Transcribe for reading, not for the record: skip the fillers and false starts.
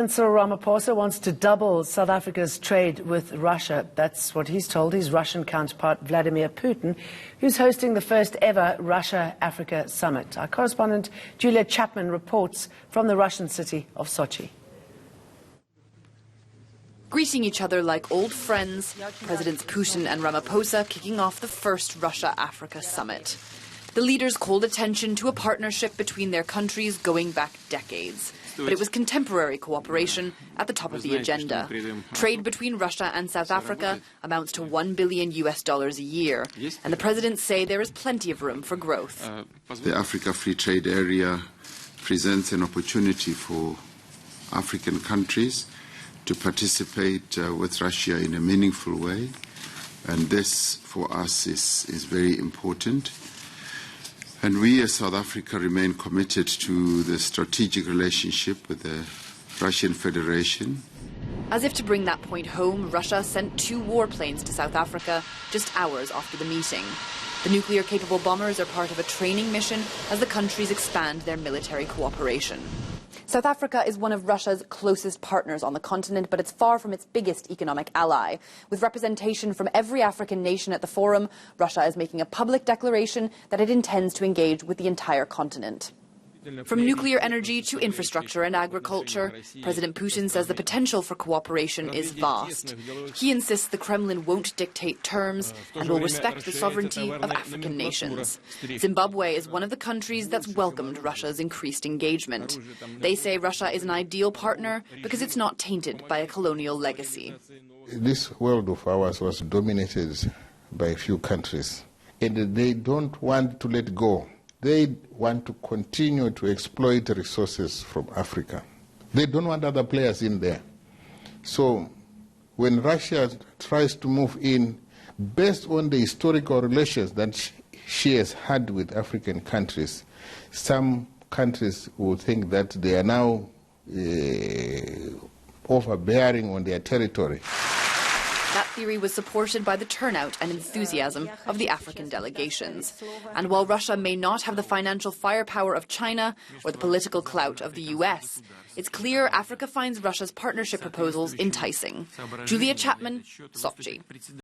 President Cyril Ramaphosa wants to double South Africa's trade with Russia. That's what he's told his Russian counterpart Vladimir Putin, who's hosting the first ever Russia-Africa summit. Our correspondent Julia Chapman reports from the Russian city of Sochi. Greeting each other like old friends, Presidents Putin and Ramaphosa kicking off the first Russia-Africa summit. The leaders called attention to a partnership between their countries going back decades. But it was contemporary cooperation at the top of the agenda. Trade between Russia and South Africa amounts to $1 billion a year, and the presidents say there is plenty of room for growth. The Africa Free Trade Area presents an opportunity for African countries to participate with Russia in a meaningful way, and this for us is very important. And we as South Africa remain committed to the strategic relationship with the Russian Federation. As if to bring that point home, Russia sent 2 warplanes to South Africa just hours after the meeting. The nuclear-capable bombers are part of a training mission as the countries expand their military cooperation. South Africa is one of Russia's closest partners on the continent, but it's far from its biggest economic ally. With representation from every African nation at the forum, Russia is making a public declaration that it intends to engage with the entire continent. From nuclear energy to infrastructure and agriculture, President Putin says the potential for cooperation is vast. He insists the Kremlin won't dictate terms and will respect the sovereignty of African nations. Zimbabwe is one of the countries that's welcomed Russia's increased engagement. They say Russia is an ideal partner because it's not tainted by a colonial legacy. This world of ours was dominated by a few countries, and they don't want to let go. They want to continue to exploit resources from Africa. They don't want other players in there. So when Russia tries to move in, based on the historical relations that she has had with African countries, some countries will think that they are now overbearing on their territory. That theory was supported by the turnout and enthusiasm of the African delegations. And while Russia may not have the financial firepower of China or the political clout of the US, it's clear Africa finds Russia's partnership proposals enticing. Julia Chapman, Sochi.